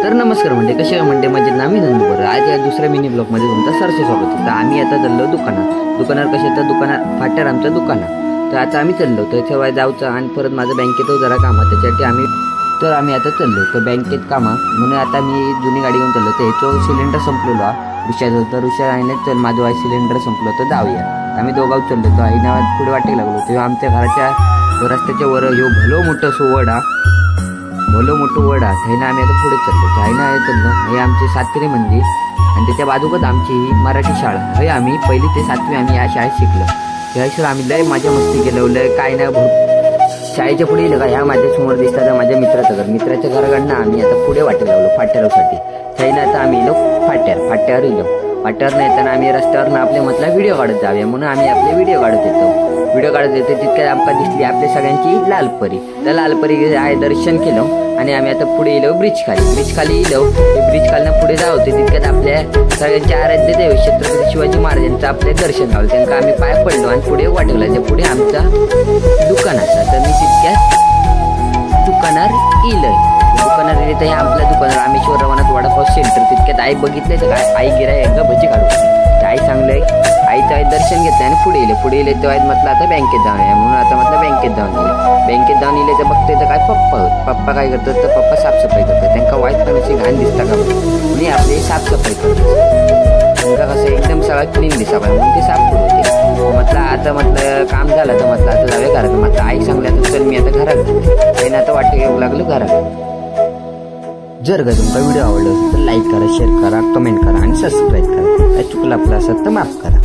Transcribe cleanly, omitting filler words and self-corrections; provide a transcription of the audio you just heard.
तर नमस्कार म्हणते कसे म्हणते म्हणजे नामी नंदूबर आज या दुसऱ्या मिनी ब्लॉग मध्ये तुमचं सरसे स्वागत होतं। आम्ही आता चाललो दुकानावर कसे तर दुकानात फाट्यावर आमचं दुकान तर आता आम्ही चाललो तर तेव्हा जाऊचं आणि परत माझं बँकेत जरा काम आहे त्याच्यासाठी आम्ही आता चाललो तर बँकेत कामा म्हणून आता मी जुनी गाडी घेऊन चाललो तर ह्याचं सिलेंडर संपलेलो ऋषाचं तर ऋषा आईने चल माझं वाईट सिलेंडर संपलं तर जाऊया। आम्ही दोघांच चाललो तर आईना पुढे वाटायला लागलो तेव्हा आमच्या घराच्या रस्त्याच्या वर ह्यो भलो मोठं सोवड भलो मोठं वड आहे आम्ही आता पुढे चाललो चायना चाललो हे आमचे सातरी मंदिर आणि त्याच्या बाजूकच आमची ही मराठी शाळा हे आम्ही पहिली ते 7वी आम्ही या शाळेत शिकलो त्याशिवाय आम्ही लय मजा मस्ती केलं लय काय नाही शाळेच्या पुढे येईल का ह्या माझ्या समोर दिसतात माझ्या मित्राचं घर मित्राच्या घराकडनं आम्ही आता पुढे वाटेला लागलो फाट्यावरसाठी त्याईनं आता आम्ही येलो फाट्यावर येलो फाट्यावर नाही येताना आम्ही रस्त्यावर आपले म्हटला व्हिडिओ काढत जाऊया म्हणून आम्ही आपले व्हिडिओ काढत येतो तितक्यात आमका दिसली आपल्या सगळ्यांची लालपरी त्या लालपरी आहे दर्शन केलं आणि आम्ही आता पुढे येलो ब्रिज खाली येलो ब्रिज खालनं पुढे जाऊ होते तितक्यात आपल्या सगळ्यांचे आराध्य देव छत्रपती शिवाजी महाराजांचं आपल्या दर्शन लावलं त्यांना आम्ही पाय पडलो आणि पुढे वाटवला त्या पुढे आमचा दुकान असं तर मी तितक्यात दुकानावर येईल तर आपल्या दुकानावर रामेश्वर रवनाथ वडापाव सेंटर तितक्यात आई बघितलंय तर काय आई गिराय एकदा भजी काढू आई सांगलंय आईचं आई दर्शन घेतलं आणि पुढे येले तेव्हा म्हटलं आता बँकेत जाऊन या म्हणून आता म्हटलं बँकेत जाऊन येले तर बघते तर काय पप्पा काय करतात तर पप्पा साफसफाई करतात त्यांना वाईट पण अशी घाण दिसता का म्हणून आपली साफसफाई करतात त्यांना कसं एकदम सगळं क्लीन दिसा पाहिजे म्हणून ते साफ करू म्हटलं आता म्हटलं काम झालं तर म्हटलं आता जाऊया घरात म्हटलं आई सांगल्या तर चल मी आता घरात त्यांना आता वाटतं येऊ लागलो घरात। जर का तुमचा व्हिडिओ आवडला असेल तर लाईक करा शेअर करा कमेंट करा आणि सबस्क्राईब करा काय चुकलं आपलं असेल तर माफ करा।